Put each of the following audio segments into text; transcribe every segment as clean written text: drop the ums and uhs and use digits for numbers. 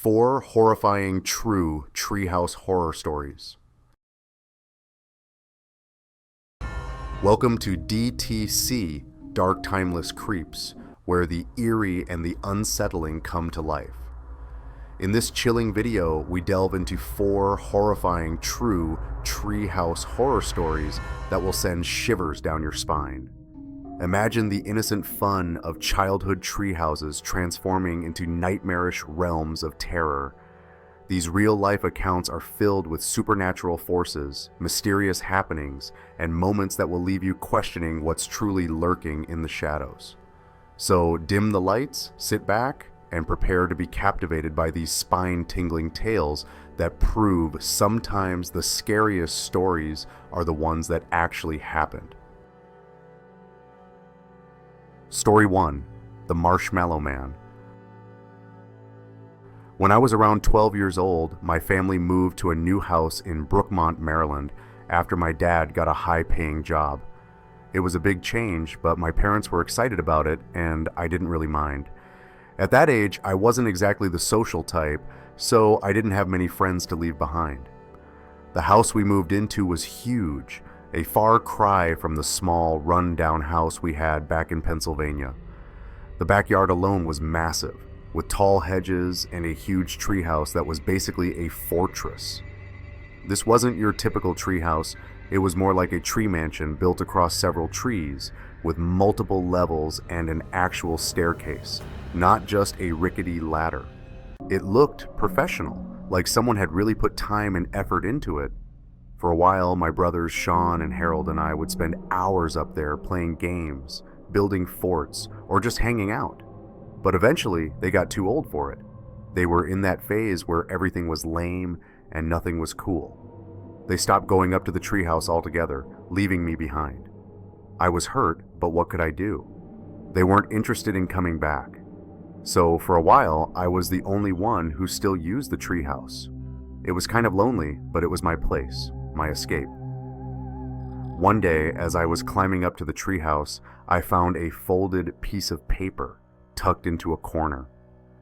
4 horrifying true Treehouse horror stories. Welcome to DTC, Dark Timeless Creeps, where the eerie and the unsettling come to life. In this chilling video, we delve into 4 horrifying true Treehouse horror stories that will send shivers down your spine. Imagine the innocent fun of childhood treehouses transforming into nightmarish realms of terror. These real-life accounts are filled with supernatural forces, mysterious happenings, and moments that will leave you questioning what's truly lurking in the shadows. So dim the lights, sit back, and prepare to be captivated by these spine-tingling tales that prove sometimes the scariest stories are the ones that actually happened. Story 1. The Marshmallow Man. When I was around 12 years old, my family moved to a new house in Brookmont, Maryland, after my dad got a high-paying job. It was a big change, but my parents were excited about it, and I didn't really mind. At that age, I wasn't exactly the social type, so I didn't have many friends to leave behind. The house we moved into was huge, a far cry from the small, run-down house we had back in Pennsylvania. The backyard alone was massive, with tall hedges and a huge treehouse that was basically a fortress. This wasn't your typical treehouse, it was more like a tree mansion built across several trees, with multiple levels and an actual staircase, not just a rickety ladder. It looked professional, like someone had really put time and effort into it. For a while, my brothers Sean and Harold and I would spend hours up there playing games, building forts, or just hanging out. But eventually, they got too old for it. They were in that phase where everything was lame and nothing was cool. They stopped going up to the treehouse altogether, leaving me behind. I was hurt, but what could I do? They weren't interested in coming back. So for a while, I was the only one who still used the treehouse. It was kind of lonely, but it was my place. My escape. One day, as I was climbing up to the treehouse, I found a folded piece of paper tucked into a corner.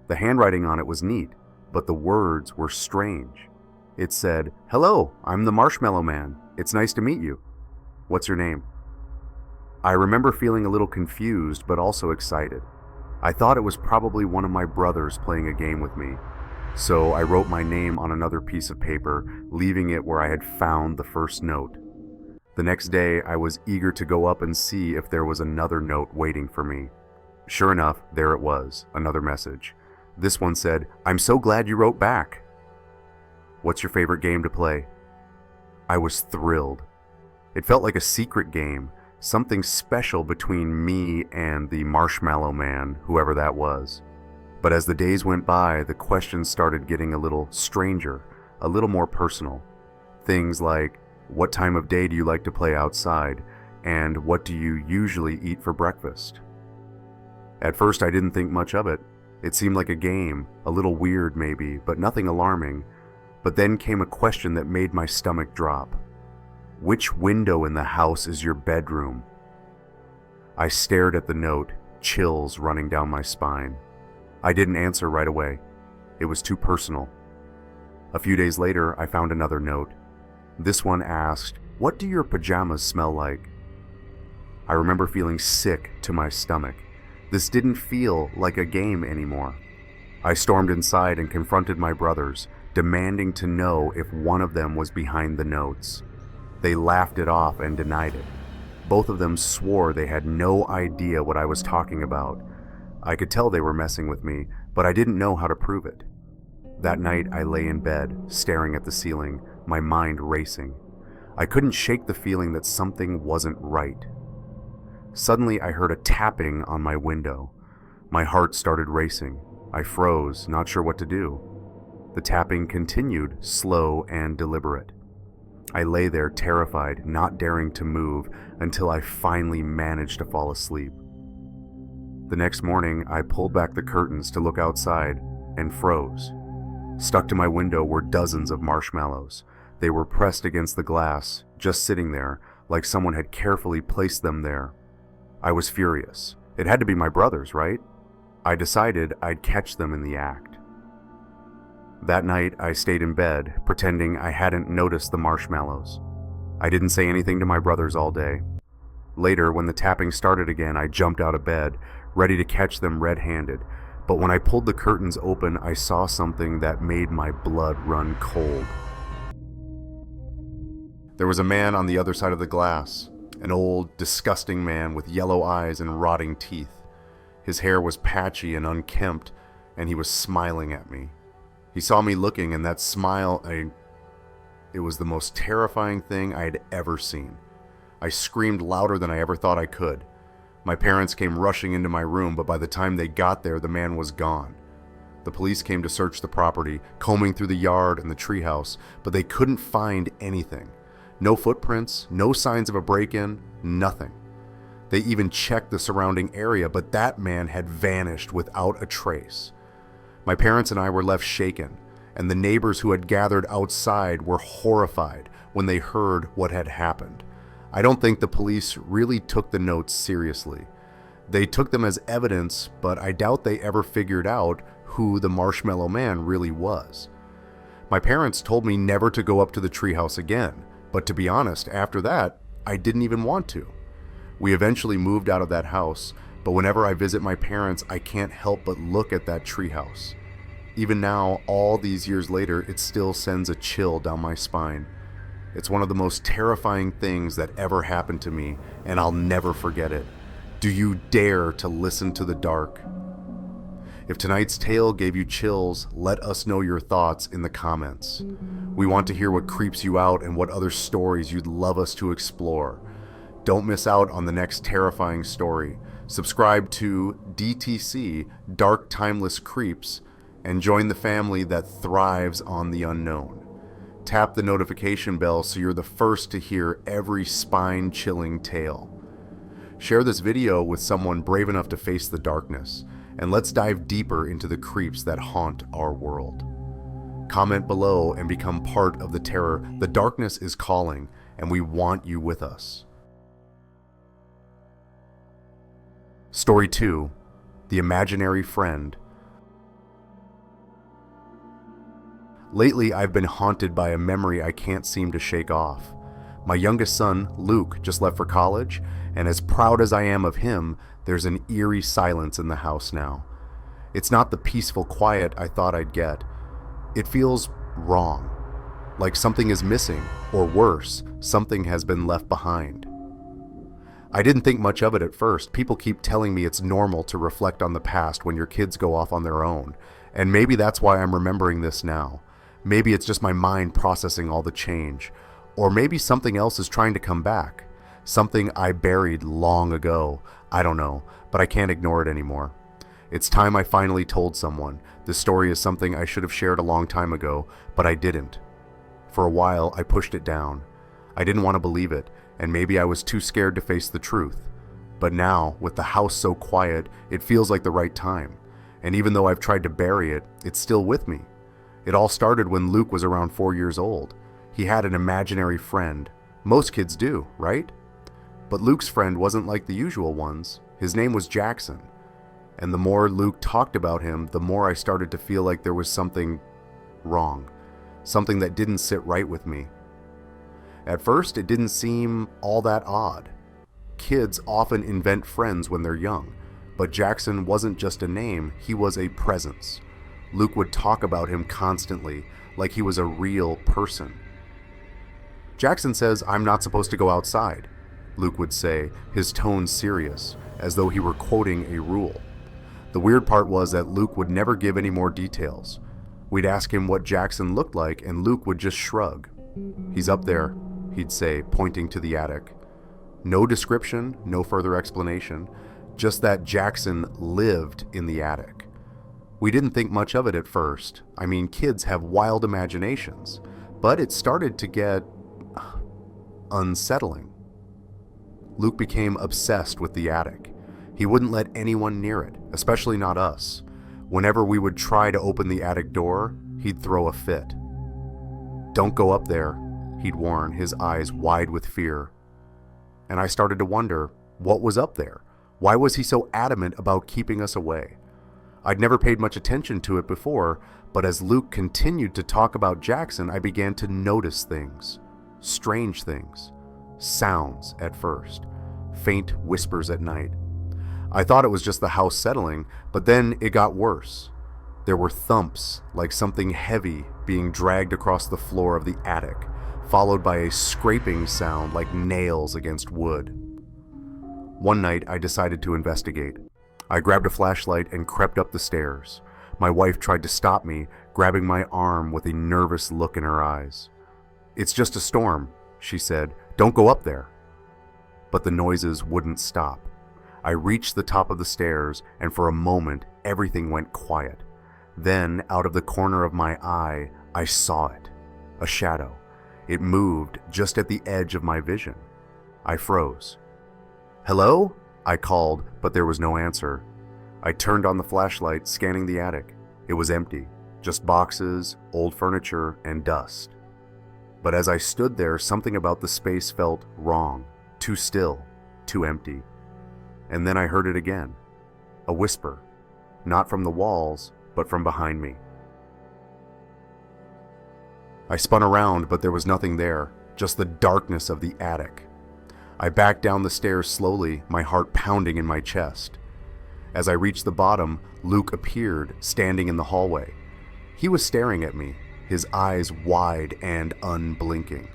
The handwriting on it was neat, but the words were strange. It said, "Hello, I'm the Marshmallow Man. It's nice to meet you. What's your name?" I remember feeling a little confused, but also excited. I thought it was probably one of my brothers playing a game with me. So I wrote my name on another piece of paper, leaving it where I had found the first note. The next day, I was eager to go up and see if there was another note waiting for me. Sure enough, there it was, another message. This one said, "I'm so glad you wrote back. What's your favorite game to play?" I was thrilled. It felt like a secret game, something special between me and the Marshmallow Man, whoever that was. But as the days went by, the questions started getting a little stranger, a little more personal. Things like, what time of day do you like to play outside, and what do you usually eat for breakfast? At first I didn't think much of it. It seemed like a game, a little weird maybe, but nothing alarming. But then came a question that made my stomach drop. Which window in the house is your bedroom? I stared at the note, chills running down my spine. I didn't answer right away. It was too personal. A few days later, I found another note. This one asked, "What do your pajamas smell like?" I remember feeling sick to my stomach. This didn't feel like a game anymore. I stormed inside and confronted my brothers, demanding to know if one of them was behind the notes. They laughed it off and denied it. Both of them swore they had no idea what I was talking about. I could tell they were messing with me, but I didn't know how to prove it. That night, I lay in bed, staring at the ceiling, my mind racing. I couldn't shake the feeling that something wasn't right. Suddenly, I heard a tapping on my window. My heart started racing. I froze, not sure what to do. The tapping continued, slow and deliberate. I lay there terrified, not daring to move, until I finally managed to fall asleep. The next morning, I pulled back the curtains to look outside and froze. Stuck to my window were dozens of marshmallows. They were pressed against the glass, just sitting there, like someone had carefully placed them there. I was furious. It had to be my brothers, right? I decided I'd catch them in the act. That night, I stayed in bed, pretending I hadn't noticed the marshmallows. I didn't say anything to my brothers all day. Later, when the tapping started again, I jumped out of bed, ready to catch them red-handed. But when I pulled the curtains open, I saw something that made my blood run cold. There was a man on the other side of the glass, an old, disgusting man with yellow eyes and rotting teeth. His hair was patchy and unkempt, and he was smiling at me. He saw me looking, and that smile, it was the most terrifying thing I had ever seen. I screamed louder than I ever thought I could. My parents came rushing into my room, but by the time they got there, the man was gone. The police came to search the property, combing through the yard and the treehouse, but they couldn't find anything. No footprints, no signs of a break-in, nothing. They even checked the surrounding area, but that man had vanished without a trace. My parents and I were left shaken, and the neighbors who had gathered outside were horrified when they heard what had happened. I don't think the police really took the notes seriously. They took them as evidence, but I doubt they ever figured out who the Marshmallow Man really was. My parents told me never to go up to the treehouse again, but to be honest, after that, I didn't even want to. We eventually moved out of that house, but whenever I visit my parents, I can't help but look at that treehouse. Even now, all these years later, it still sends a chill down my spine. It's one of the most terrifying things that ever happened to me, and I'll never forget it. Do you dare to listen to the dark? If tonight's tale gave you chills, let us know your thoughts in the comments. We want to hear what creeps you out and what other stories you'd love us to explore. Don't miss out on the next terrifying story. Subscribe to DTC, Dark Timeless Creeps, and join the family that thrives on the unknown. Tap the notification bell so you're the first to hear every spine-chilling tale. Share this video with someone brave enough to face the darkness, and let's dive deeper into the creeps that haunt our world. Comment below and become part of the terror. The darkness is calling, and we want you with us. Story 2, The Imaginary Friend. Lately, I've been haunted by a memory I can't seem to shake off. My youngest son, Luke, just left for college, and as proud as I am of him, there's an eerie silence in the house now. It's not the peaceful quiet I thought I'd get. It feels wrong, like something is missing, or worse, something has been left behind. I didn't think much of it at first. People keep telling me it's normal to reflect on the past when your kids go off on their own, and maybe that's why I'm remembering this now. Maybe it's just my mind processing all the change, or maybe something else is trying to come back. Something I buried long ago. I don't know, but I can't ignore it anymore. It's time I finally told someone. This story is something I should have shared a long time ago, but I didn't. For a while, I pushed it down. I didn't want to believe it, and maybe I was too scared to face the truth. But now, with the house so quiet, it feels like the right time. And even though I've tried to bury it, it's still with me. It all started when Luke was around 4 years old. He had an imaginary friend. Most kids do, right? But Luke's friend wasn't like the usual ones. His name was Jackson. And the more Luke talked about him, the more I started to feel like there was something wrong. Something that didn't sit right with me. At first, it didn't seem all that odd. Kids often invent friends when they're young, but Jackson wasn't just a name, he was a presence. Luke would talk about him constantly, like he was a real person. Jackson says, "I'm not supposed to go outside," Luke would say, his tone serious, as though he were quoting a rule. The weird part was that Luke would never give any more details. We'd ask him what Jackson looked like, and Luke would just shrug. "He's up there," he'd say, pointing to the attic. No description, no further explanation, just that Jackson lived in the attic. We didn't think much of it at first. I mean, kids have wild imaginations, but it started to get unsettling. Luke became obsessed with the attic. He wouldn't let anyone near it, especially not us. Whenever we would try to open the attic door, he'd throw a fit. "Don't go up there," he'd warn, his eyes wide with fear. And I started to wonder, what was up there? Why was he so adamant about keeping us away? I'd never paid much attention to it before, but as Luke continued to talk about Jackson, I began to notice things. Strange things. Sounds at first. Faint whispers at night. I thought it was just the house settling, but then it got worse. There were thumps, like something heavy being dragged across the floor of the attic, followed by a scraping sound like nails against wood. One night, I decided to investigate. I grabbed a flashlight and crept up the stairs. My wife tried to stop me, grabbing my arm with a nervous look in her eyes. "It's just a storm," she said. "Don't go up there." But the noises wouldn't stop. I reached the top of the stairs, and for a moment, everything went quiet. Then, out of the corner of my eye, I saw it. A shadow. It moved just at the edge of my vision. I froze. "Hello?" I called, but there was no answer. I turned on the flashlight, scanning the attic. It was empty. Just boxes, old furniture, and dust. But as I stood there, something about the space felt wrong. Too still. Too empty. And then I heard it again. A whisper. Not from the walls, but from behind me. I spun around, but there was nothing there. Just the darkness of the attic. I backed down the stairs slowly, my heart pounding in my chest. As I reached the bottom, Luke appeared, standing in the hallway. He was staring at me, his eyes wide and unblinking.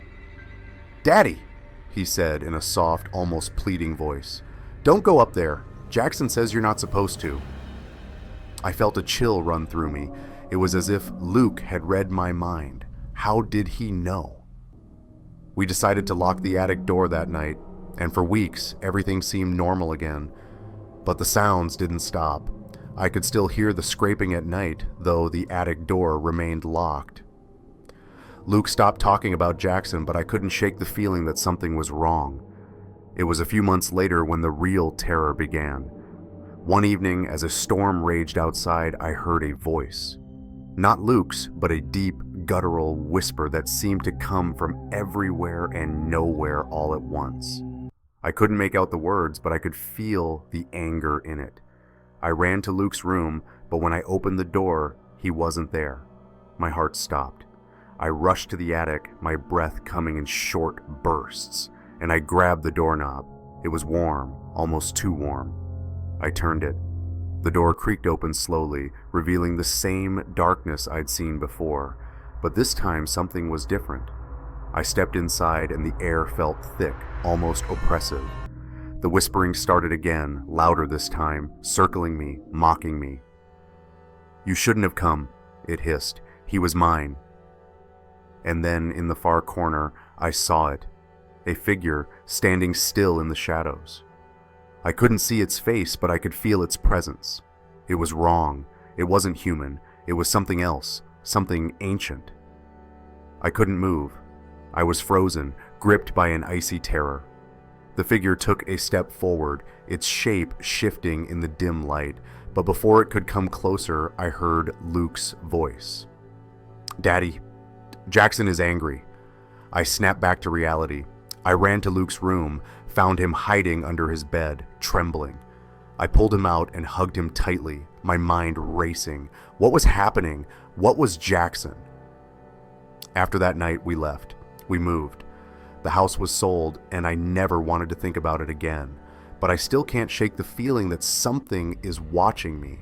"Daddy," he said in a soft, almost pleading voice. "Don't go up there. Jackson says you're not supposed to." I felt a chill run through me. It was as if Luke had read my mind. How did he know? We decided to lock the attic door that night, and for weeks, everything seemed normal again. But the sounds didn't stop. I could still hear the scraping at night, though the attic door remained locked. Luke stopped talking about Jackson, but I couldn't shake the feeling that something was wrong. It was a few months later when the real terror began. One evening, as a storm raged outside, I heard a voice. Not Luke's, but a deep, guttural whisper that seemed to come from everywhere and nowhere all at once. I couldn't make out the words, but I could feel the anger in it. I ran to Luke's room, but when I opened the door, he wasn't there. My heart stopped. I rushed to the attic, my breath coming in short bursts, and I grabbed the doorknob. It was warm, almost too warm. I turned it. The door creaked open slowly, revealing the same darkness I'd seen before, but this time something was different. I stepped inside and the air felt thick, almost oppressive. The whispering started again, louder this time, circling me, mocking me. "You shouldn't have come," it hissed. "He was mine." And then, in the far corner, I saw it. A figure standing still in the shadows. I couldn't see its face, but I could feel its presence. It was wrong. It wasn't human. It was something else, something ancient. I couldn't move. I was frozen, gripped by an icy terror. The figure took a step forward, its shape shifting in the dim light, but before it could come closer, I heard Luke's voice. "Daddy, Jackson is angry." I snapped back to reality. I ran to Luke's room, found him hiding under his bed, trembling. I pulled him out and hugged him tightly, my mind racing. What was happening? What was Jackson? After that night, we left. We moved. The house was sold, and I never wanted to think about it again. But I still can't shake the feeling that something is watching me.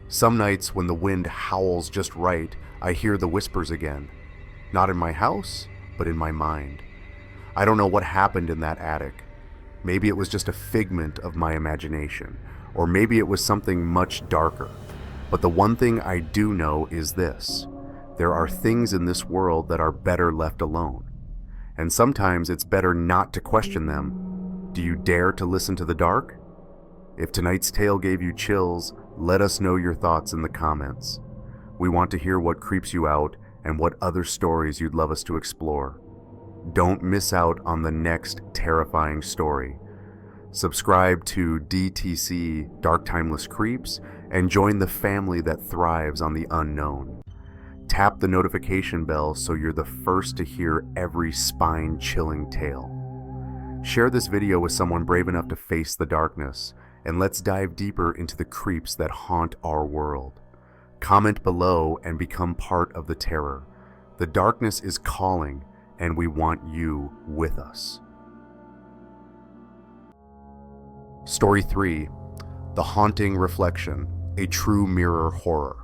Some nights when the wind howls just right, I hear the whispers again. Not in my house, but in my mind. I don't know what happened in that attic. Maybe it was just a figment of my imagination, or maybe it was something much darker. But the one thing I do know is this: there are things in this world that are better left alone. And sometimes it's better not to question them. Do you dare to listen to the dark? If tonight's tale gave you chills, let us know your thoughts in the comments. We want to hear what creeps you out and what other stories you'd love us to explore. Don't miss out on the next terrifying story. Subscribe to DTC Dark Timeless Creeps and join the family that thrives on the unknown. Tap the notification bell so you're the first to hear every spine-chilling tale. Share this video with someone brave enough to face the darkness, and let's dive deeper into the creeps that haunt our world. Comment below and become part of the terror. The darkness is calling, and we want you with us. Story 3. The Haunting Reflection, a True Mirror Horror.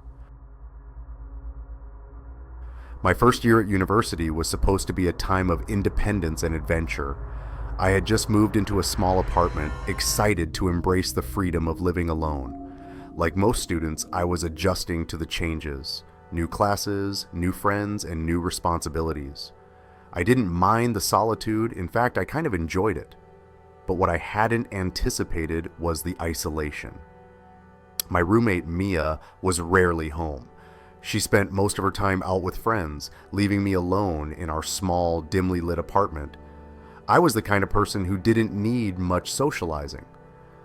My first year at university was supposed to be a time of independence and adventure. I had just moved into a small apartment, excited to embrace the freedom of living alone. Like most students, I was adjusting to the changes. New classes, new friends, and new responsibilities. I didn't mind the solitude, in fact, I kind of enjoyed it. But what I hadn't anticipated was the isolation. My roommate Mia was rarely home. She spent most of her time out with friends, leaving me alone in our small, dimly lit apartment. I was the kind of person who didn't need much socializing.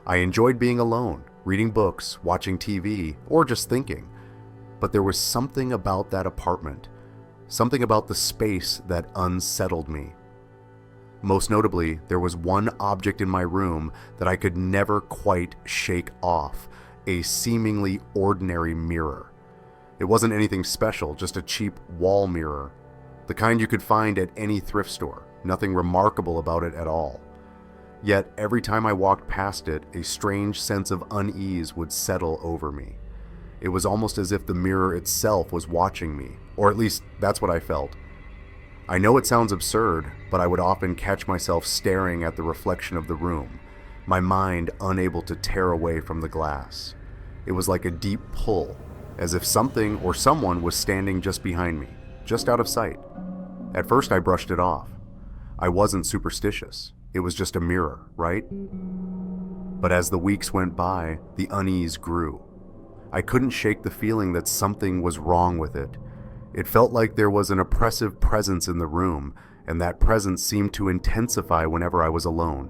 I enjoyed being alone, reading books, watching TV, or just thinking. But there was something about that apartment, something about the space that unsettled me. Most notably, there was one object in my room that I could never quite shake off, a seemingly ordinary mirror. It wasn't anything special, just a cheap wall mirror, the kind you could find at any thrift store, nothing remarkable about it at all. Yet every time I walked past it, a strange sense of unease would settle over me. It was almost as if the mirror itself was watching me, or at least that's what I felt. I know it sounds absurd, but I would often catch myself staring at the reflection of the room, my mind unable to tear away from the glass. It was like a deep pull, as if something or someone was standing just behind me, just out of sight. At first I brushed it off. I wasn't superstitious. It was just a mirror, right? But as the weeks went by, the unease grew. I couldn't shake the feeling that something was wrong with it. It felt like there was an oppressive presence in the room, and that presence seemed to intensify whenever I was alone.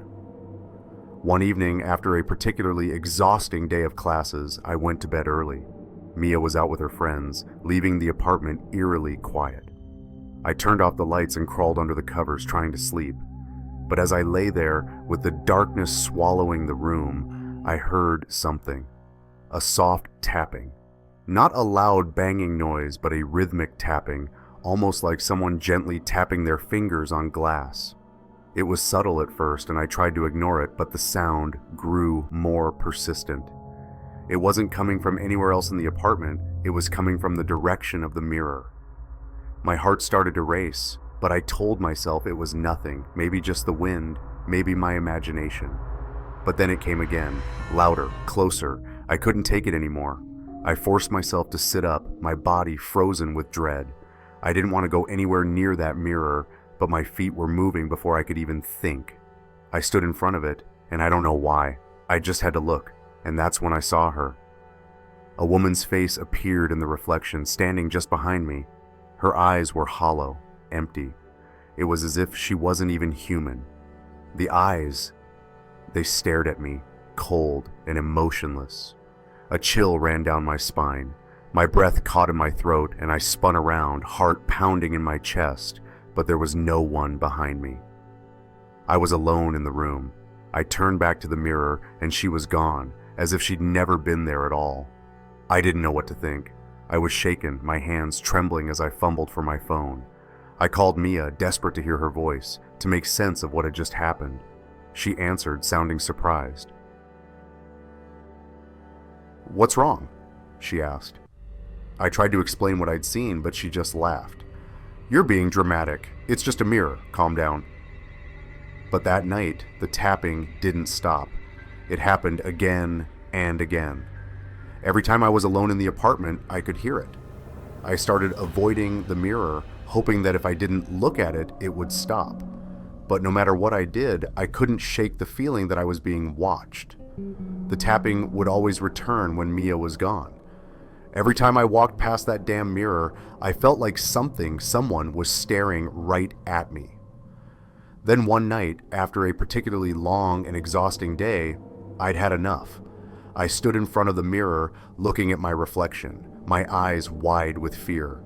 One evening, after a particularly exhausting day of classes, I went to bed early. Mia was out with her friends, leaving the apartment eerily quiet. I turned off the lights and crawled under the covers, trying to sleep. But as I lay there, with the darkness swallowing the room, I heard something. A soft tapping. Not a loud banging noise, but a rhythmic tapping, almost like someone gently tapping their fingers on glass. It was subtle at first, and I tried to ignore it, but the sound grew more persistent. It wasn't coming from anywhere else in the apartment, it was coming from the direction of the mirror. My heart started to race, but I told myself it was nothing, maybe just the wind, maybe my imagination. But then it came again, louder, closer. I couldn't take it anymore. I forced myself to sit up, my body frozen with dread. I didn't want to go anywhere near that mirror, but my feet were moving before I could even think. I stood in front of it, and I don't know why. I just had to look, and that's when I saw her. A woman's face appeared in the reflection, standing just behind me. Her eyes were hollow, empty. It was as if she wasn't even human. The eyes, they stared at me, cold and emotionless. A chill ran down my spine. My breath caught in my throat, and I spun around, heart pounding in my chest, but there was no one behind me. I was alone in the room. I turned back to the mirror, and she was gone, as if she'd never been there at all. I didn't know what to think. I was shaken, my hands trembling as I fumbled for my phone. I called Mia, desperate to hear her voice, to make sense of what had just happened. She answered, sounding surprised. "What's wrong?" she asked. I tried to explain what I'd seen, but she just laughed. "You're being dramatic. It's just a mirror. Calm down." But that night, the tapping didn't stop. It happened again and again. Every time I was alone in the apartment, I could hear it. I started avoiding the mirror, hoping that if I didn't look at it, it would stop. But no matter what I did, I couldn't shake the feeling that I was being watched. The tapping would always return when Mia was gone. Every time I walked past that damn mirror, I felt like someone was staring right at me. Then one night, after a particularly long and exhausting day, I'd had enough. I stood in front of the mirror, looking at my reflection, my eyes wide with fear.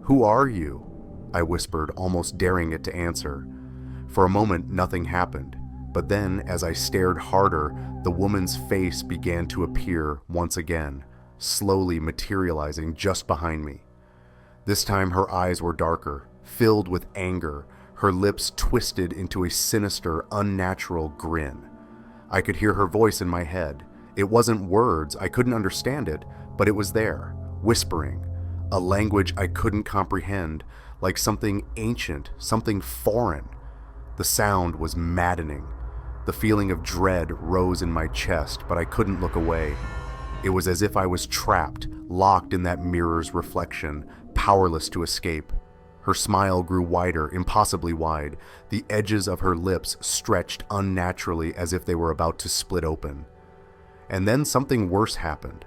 "Who are you?" I whispered, almost daring it to answer. For a moment, nothing happened. But then, as I stared harder, the woman's face began to appear once again, slowly materializing just behind me. This time her eyes were darker, filled with anger, her lips twisted into a sinister, unnatural grin. I could hear her voice in my head. It wasn't words, I couldn't understand it, but it was there, whispering, a language I couldn't comprehend, like something ancient, something foreign. The sound was maddening. The feeling of dread rose in my chest, but I couldn't look away. It was as if I was trapped, locked in that mirror's reflection, powerless to escape. Her smile grew wider, impossibly wide. The edges of her lips stretched unnaturally as if they were about to split open. And then something worse happened.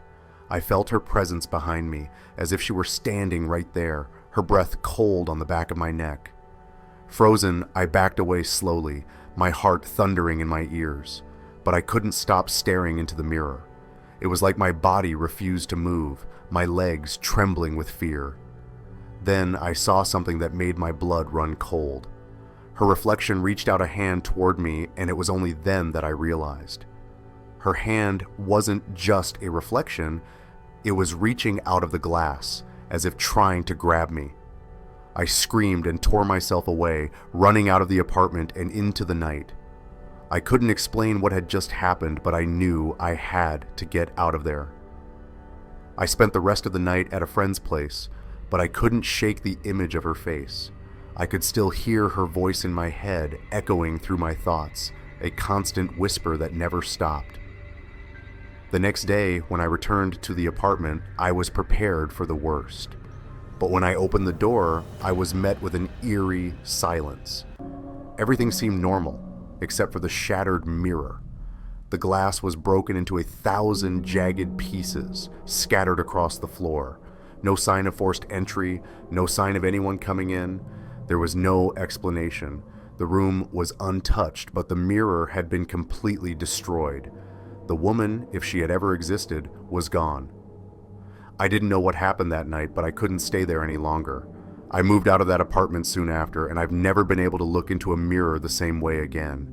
I felt her presence behind me, as if she were standing right there, her breath cold on the back of my neck. Frozen, I backed away slowly, my heart thundering in my ears, but I couldn't stop staring into the mirror. It was like my body refused to move, my legs trembling with fear. Then I saw something that made my blood run cold. Her reflection reached out a hand toward me, and it was only then that I realized. Her hand wasn't just a reflection, it was reaching out of the glass, as if trying to grab me. I screamed and tore myself away, running out of the apartment and into the night. I couldn't explain what had just happened, but I knew I had to get out of there. I spent the rest of the night at a friend's place, but I couldn't shake the image of her face. I could still hear her voice in my head echoing through my thoughts, a constant whisper that never stopped. The next day, when I returned to the apartment, I was prepared for the worst. But when I opened the door, I was met with an eerie silence. Everything seemed normal, except for the shattered mirror. The glass was broken into 1,000 jagged pieces, scattered across the floor. No sign of forced entry, no sign of anyone coming in. There was no explanation. The room was untouched, but the mirror had been completely destroyed. The woman, if she had ever existed, was gone. I didn't know what happened that night, but I couldn't stay there any longer. I moved out of that apartment soon after, and I've never been able to look into a mirror the same way again.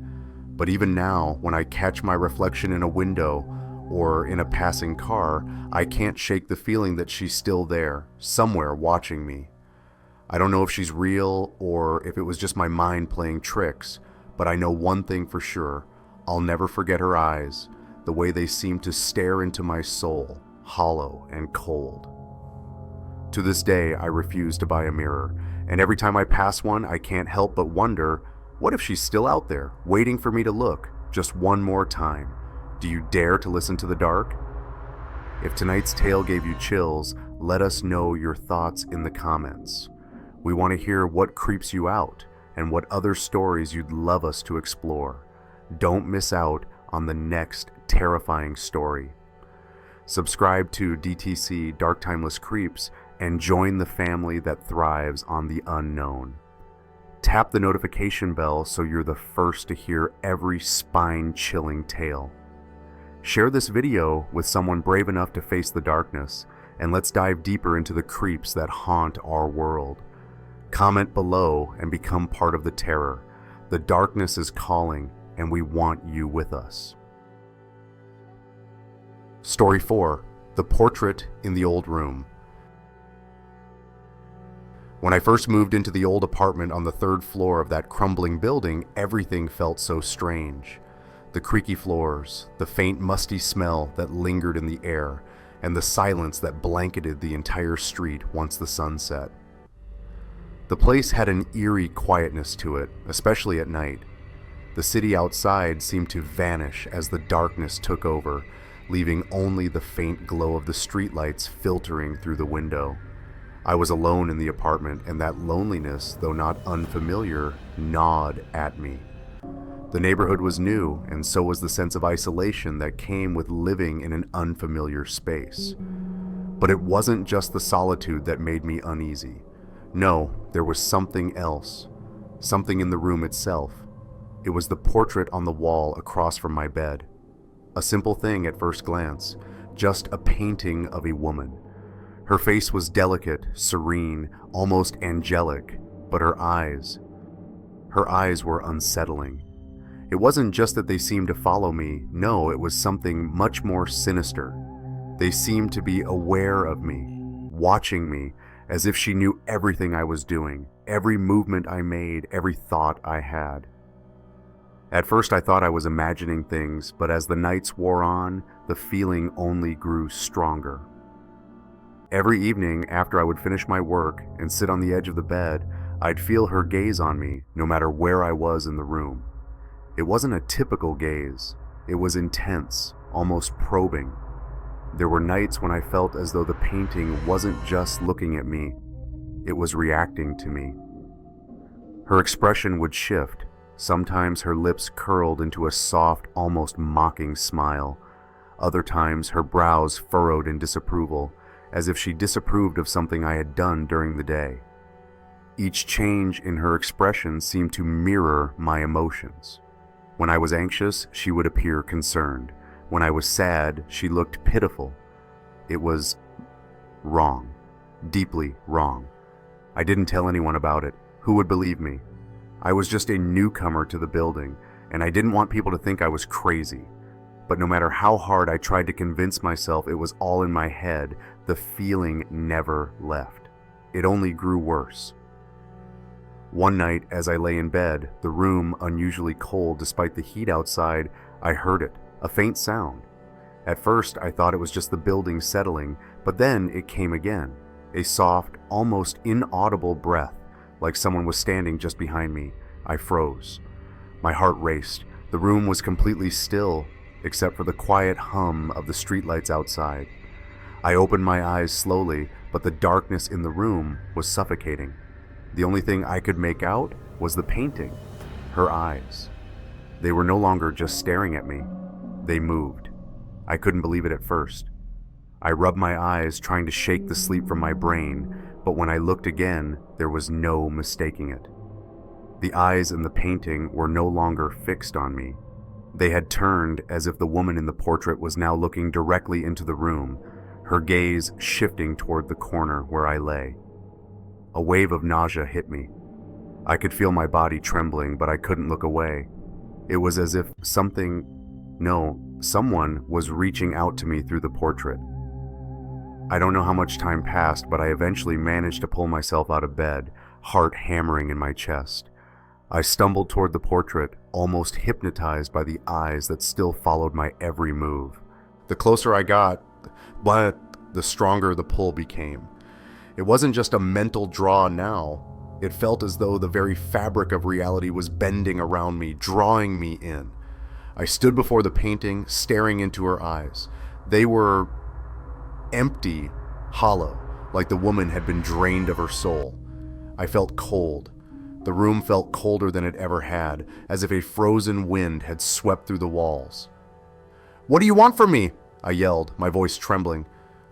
But even now, when I catch my reflection in a window or in a passing car, I can't shake the feeling that she's still there, somewhere watching me. I don't know if she's real or if it was just my mind playing tricks, but I know one thing for sure. I'll never forget her eyes, the way they seemed to stare into my soul, hollow and cold. To this day, I refuse to buy a mirror, and every time I pass one, I can't help but wonder, what if she's still out there, waiting for me to look, just one more time? Do you dare to listen to the dark? If tonight's tale gave you chills, let us know your thoughts in the comments. We want to hear what creeps you out, and what other stories you'd love us to explore. Don't miss out on the next terrifying story. Subscribe to DTC Dark Timeless Creeps and join the family that thrives on the unknown. Tap the notification bell so you're the first to hear every spine-chilling tale. Share this video with someone brave enough to face the darkness, and let's dive deeper into the creeps that haunt our world. Comment below and become part of the terror. The darkness is calling, and we want you with us. Story 4. The Portrait in the Old Room. When I first moved into the old apartment on the 3rd floor of that crumbling building, everything felt so strange. The creaky floors, the faint musty smell that lingered in the air, and the silence that blanketed the entire street once the sun set. The place had an eerie quietness to it, especially at night. The city outside seemed to vanish as the darkness took over, leaving only the faint glow of the streetlights filtering through the window. I was alone in the apartment, and that loneliness, though not unfamiliar, gnawed at me. The neighborhood was new, and so was the sense of isolation that came with living in an unfamiliar space. But it wasn't just the solitude that made me uneasy. No, there was something else. Something in the room itself. It was the portrait on the wall across from my bed. A simple thing at first glance, just a painting of a woman. Her face was delicate, serene, almost angelic, but her eyes were unsettling. It wasn't just that they seemed to follow me, no, it was something much more sinister. They seemed to be aware of me, watching me, as if she knew everything I was doing, every movement I made, every thought I had. At first I thought I was imagining things, but as the nights wore on, the feeling only grew stronger. Every evening after I would finish my work and sit on the edge of the bed, I'd feel her gaze on me, no matter where I was in the room. It wasn't a typical gaze. It was intense, almost probing. There were nights when I felt as though the painting wasn't just looking at me, it was reacting to me. Her expression would shift. Sometimes her lips curled into a soft, almost mocking smile. Other times her brows furrowed in disapproval, as if she disapproved of something I had done during the day. Each change in her expression seemed to mirror my emotions. When I was anxious, she would appear concerned. When I was sad, she looked pitiful. It was wrong, deeply wrong. I didn't tell anyone about it. Who would believe me? I was just a newcomer to the building, and I didn't want people to think I was crazy. But no matter how hard I tried to convince myself it was all in my head, the feeling never left. It only grew worse. One night, as I lay in bed, the room unusually cold despite the heat outside, I heard it, a faint sound. At first, I thought it was just the building settling, but then it came again, a soft, almost inaudible breath, like someone was standing just behind me. I froze. My heart raced. The room was completely still, except for the quiet hum of the streetlights outside. I opened my eyes slowly, but the darkness in the room was suffocating. The only thing I could make out was the painting, her eyes. They were no longer just staring at me. They moved. I couldn't believe it at first. I rubbed my eyes, trying to shake the sleep from my brain, but when I looked again, there was no mistaking it. The eyes in the painting were no longer fixed on me. They had turned as if the woman in the portrait was now looking directly into the room, her gaze shifting toward the corner where I lay. A wave of nausea hit me. I could feel my body trembling, but I couldn't look away. It was as if someone was reaching out to me through the portrait. I don't know how much time passed, but I eventually managed to pull myself out of bed, heart hammering in my chest. I stumbled toward the portrait, almost hypnotized by the eyes that still followed my every move. The closer I got, the stronger the pull became. It wasn't just a mental draw now. It felt as though the very fabric of reality was bending around me, drawing me in. I stood before the painting, staring into her eyes. They were empty, hollow, like the woman had been drained of her soul. I felt cold. The room felt colder than it ever had, as if a frozen wind had swept through the walls. "What do you want from me?" I yelled, my voice trembling.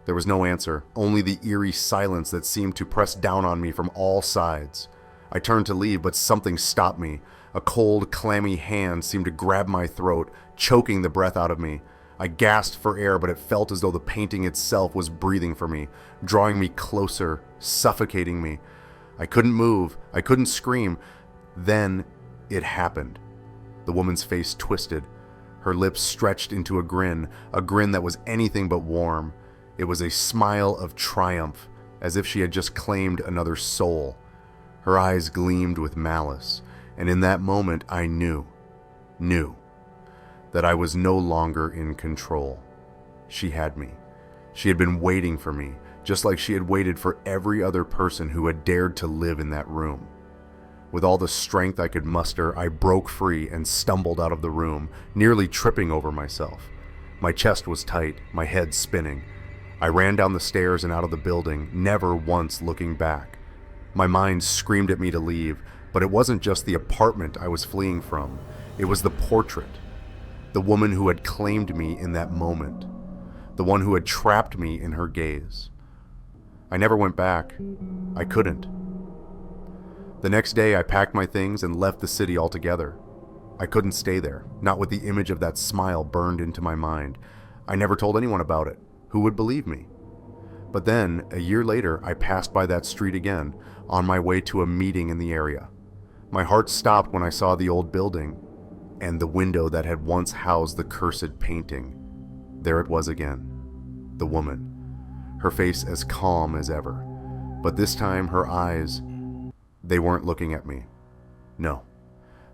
There was no answer, only the eerie silence that seemed to press down on me from all sides. I turned to leave, but something stopped me. A cold, clammy hand seemed to grab my throat, choking the breath out of me. I gasped for air, but it felt as though the painting itself was breathing for me, drawing me closer, suffocating me. I couldn't move, I couldn't scream. Then it happened. The woman's face twisted. Her lips stretched into a grin that was anything but warm. It was a smile of triumph, as if she had just claimed another soul. Her eyes gleamed with malice, and in that moment I knew that I was no longer in control. She had me. She had been waiting for me, just like she had waited for every other person who had dared to live in that room. With all the strength I could muster, I broke free and stumbled out of the room, nearly tripping over myself. My chest was tight, my head spinning. I ran down the stairs and out of the building, never once looking back. My mind screamed at me to leave, but it wasn't just the apartment I was fleeing from. It was the portrait. The woman who had claimed me in that moment. The one who had trapped me in her gaze. I never went back. I couldn't. The next day I packed my things and left the city altogether. I couldn't stay there, not with the image of that smile burned into my mind. I never told anyone about it. Who would believe me? But then, a year later, I passed by that street again, on my way to a meeting in the area. My heart stopped when I saw the old building. and the window that had once housed the cursed painting. There it was again. The woman. Her face as calm as ever. But this time her eyes, they weren't looking at me. No.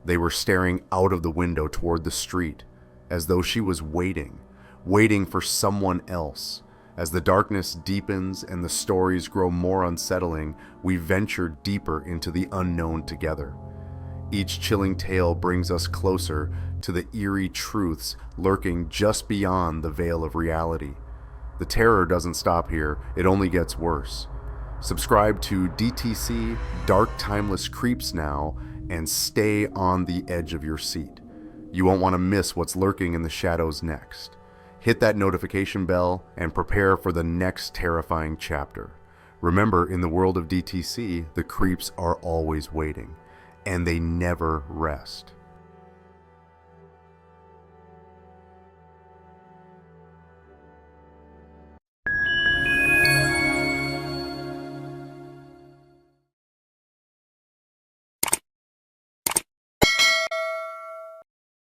They were staring out of the window toward the street, as though she was waiting for someone else. As the darkness deepens and the stories grow more unsettling, we venture deeper into the unknown together. Each chilling tale brings us closer to the eerie truths lurking just beyond the veil of reality. The terror doesn't stop here, it only gets worse. Subscribe to DTC Dark Timeless Creeps now and stay on the edge of your seat. You won't want to miss what's lurking in the shadows next. Hit that notification bell and prepare for the next terrifying chapter. Remember, in the world of DTC, the creeps are always waiting, and they never rest.